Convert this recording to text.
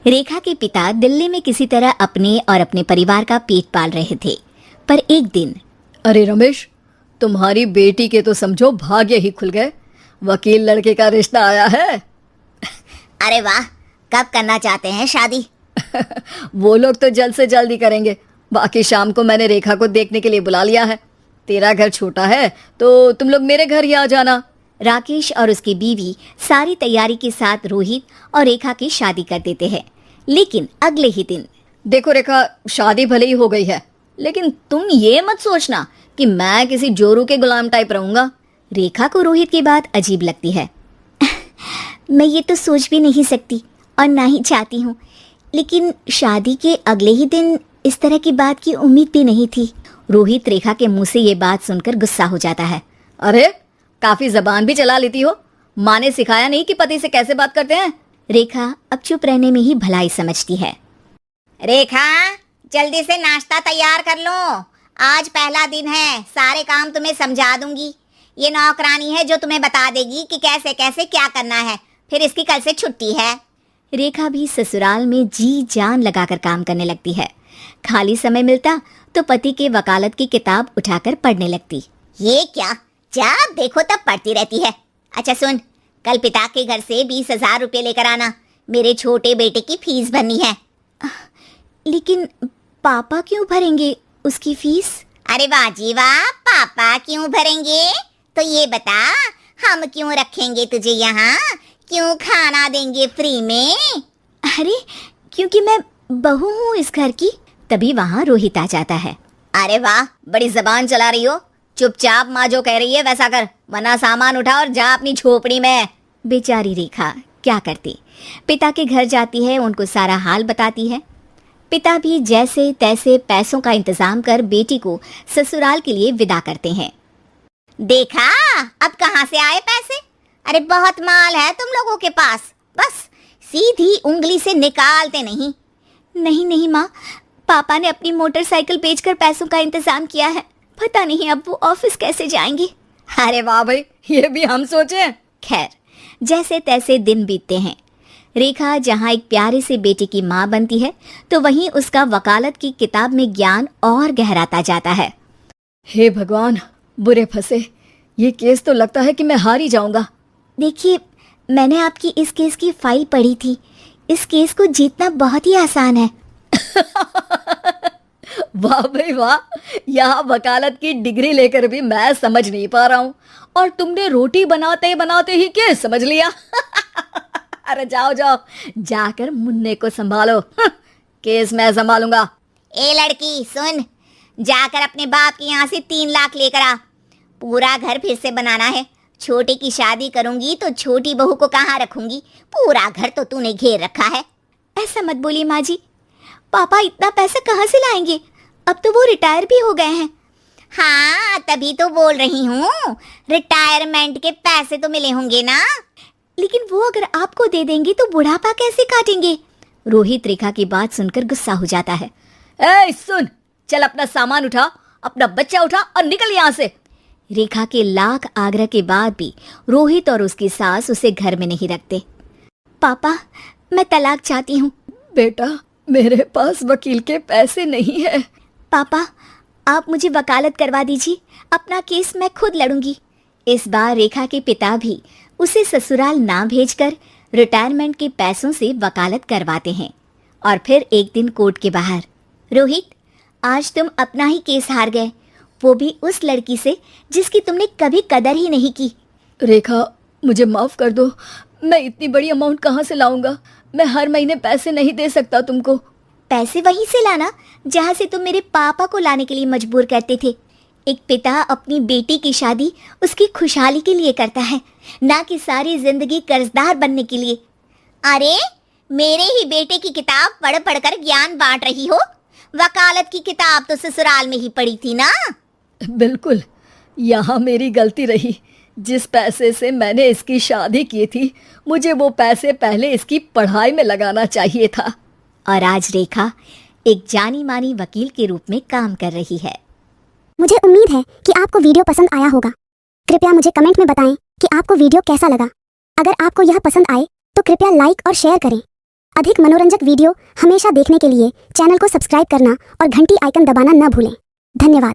रेखा के पिता दिल्ली में किसी तरह अपने और अपने परिवार का पेट पाल रहे थे, पर एक दिन। अरे रमेश, तुम्हारी बेटी के तो समझो भाग्य ही खुल गए। वकील लड़के का रिश्ता आया है। अरे वाह, कब करना चाहते हैं शादी? वो लोग तो जल्द से जल्द ही करेंगे। बाकी शाम को मैंने रेखा को देखने के लिए बुला लिया है। तेरा घर छोटा है तो तुम लोग मेरे घर ही आ जाना। राकेश और उसकी बीवी सारी तैयारी के साथ रोहित और रेखा की शादी कर देते हैं। लेकिन अगले ही दिन। देखो रेखा, शादी भले ही हो गई है, लेकिन तुम ये मत सोचना कि मैं किसी जोरू के गुलाम टाइप रहूंगा। रेखा को रोहित की बात अजीब लगती है। मैं ये तो सोच भी नहीं सकती और ना ही चाहती हूँ, लेकिन शादी के अगले ही दिन इस तरह की बात की उम्मीद भी नहीं थी। रोहित रेखा के मुंह से ये बात सुनकर गुस्सा हो जाता है। अरे, काफी जबान भी चला लेती हो। माँ ने सिखाया नहीं कि पति से कैसे बात करते हैं? रेखा अब चुप रहने में ही भलाई समझती है। रेखा, जल्दी से नाश्ता तैयार कर लो। आज पहला दिन है, सारे काम तुम्हें समझा दूंगी। ये नौकरानी है जो तुम्हें बता देगी कि कैसे कैसे क्या करना है। फिर इसकी कल से छुट्टी है। रेखा भी ससुराल में जी जान लगाकर काम करने लगती है। खाली समय मिलता तो पति के वकालत की किताब उठाकर पढ़ने लगती। ये क्या, जब देखो तब पढ़ती रहती है। अच्छा सुन, कल पिता के घर से 20,000 रुपये लेकर आना। मेरे छोटे बेटे की फीस भरनी है। लेकिन पापा क्यों भरेंगे उसकी फीस? अरे वाह जी वाह, पापा क्यों भरेंगे? तो ये बता, हम क्यों रखेंगे तुझे यहाँ? क्यों खाना देंगे फ्री में? अरे, क्योंकि मैं बहू हूँ इस घर की। तभी वहाँ रोहित आ जाता है। अरे वाह, बड़ी जबान चला रही हो। चुपचाप माँ जो कह रही है वैसा कर, वरना सामान उठा और जा अपनी झोपड़ी में। बेचारी रेखा क्या करती, पिता के घर जाती है, उनको सारा हाल बताती है। पिता भी जैसे तैसे पैसों का इंतजाम कर बेटी को ससुराल के लिए विदा करते हैं। देखा, अब कहाँ से आए पैसे? अरे बहुत माल है तुम लोगों के पास, बस सीधी उंगली से निकालते नहीं। नहीं नहीं माँ, पापा ने अपनी मोटरसाइकिल बेचकर पैसों का इंतजाम किया है। पता नहीं अब वो ऑफिस कैसे जाएंगे। अरे वाह भाई, ये भी हम सोचे। खैर, जैसे तैसे दिन बीतते हैं। रेखा जहाँ एक प्यारे से बेटे की माँ बनती है, तो वहीं उसका वकालत की किताब में ज्ञान और गहराता जाता है। हे भगवान, बुरे फंसे। ये केस तो लगता है कि मैं हार ही जाऊंगा। देखिए, मैंने आपकी इस केस की फाइल पढ़ी थी। इस केस को जीतना बहुत ही आसान है। वाह भाई वाह, यहाँ वकालत की डिग्री लेकर भी मैं समझ नहीं पा रहा हूँ, और तुमने रोटी बनाते बनाते ही केस समझ लिया। अरे जाओ जाओ, जाकर मुन्ने को संभालो। केस मैं संभालूंगा। ए लड़की सुन, जाकर अपने बाप के यहाँ से 3 लाख लेकर आ। पूरा घर फिर से बनाना है। छोटे की शादी करूंगी तो छोटी बहू को कहाँ रखूंगी? पूरा घर तो तूने घेर रखा है। ऐसा मत बोलिए माँ जी, पापा इतना पैसा कहाँ से लाएंगे? अब तो वो रिटायर भी हो गए हैं। हाँ, तभी तो बोल रही हूँ, रिटायरमेंट के पैसे तो मिले होंगे ना। लेकिन वो अगर आपको दे देंगे तो बुढ़ापा कैसे काटेंगे? रोहित रेखा की बात सुनकर गुस्सा हो जाता है। ए सुन, चल अपना सामान उठा, अपना बच्चा उठा और निकल यहाँ से। रेखा के लाख आग्रह के बाद भी रोहित और उसकी सास उसे घर में नहीं रखते। पापा, मैं तलाक चाहती हूँ। बेटा, मेरे पास वकील के पैसे नहीं है। पापा, आप मुझे वकालत करवा दीजिए, अपना केस मैं खुद लड़ूंगी। इस बार रेखा के पिता भी उसे ससुराल ना भेजकर रिटायरमेंट के पैसों से वकालत करवाते हैं। और फिर एक दिन कोर्ट के बाहर, रोहित, आज तुम अपना ही केस हार गए, वो भी उस लड़की से जिसकी तुमने कभी कदर ही नहीं की। रेखा, मुझे माफ कर दो। मैं इतनी बड़ी अमाउंट कहाँ से लाऊंगा? मैं हर महीने पैसे नहीं दे सकता तुमको। पैसे वहीं से लाना जहाँ से तुम मेरे पापा को लाने के लिए मजबूर करते थे। एक पिता अपनी बेटी की शादी उसकी खुशहाली के लिए करता है, ना कि सारी जिंदगी कर्जदार बनने के लिए। अरे, मेरे ही बेटे की किताब पढ़ पढ़कर ज्ञान बांट रही हो। वकालत की किताब तो ससुराल में ही पढ़ी थी ना। बिल्कुल, यहाँ मेरी गलती रही। जिस पैसे से मैंने इसकी शादी की थी, मुझे वो पैसे पहले इसकी पढ़ाई में लगाना चाहिए था। और आज रेखा एक जानी मानी वकील के रूप में काम कर रही है। मुझे उम्मीद है कि आपको वीडियो पसंद आया होगा। कृपया मुझे कमेंट में बताएं कि आपको वीडियो कैसा लगा। अगर आपको यह पसंद आए तो कृपया लाइक और शेयर करें। अधिक मनोरंजक वीडियो हमेशा देखने के लिए चैनल को सब्सक्राइब करना और घंटी आइकन दबाना न भूलें। धन्यवाद।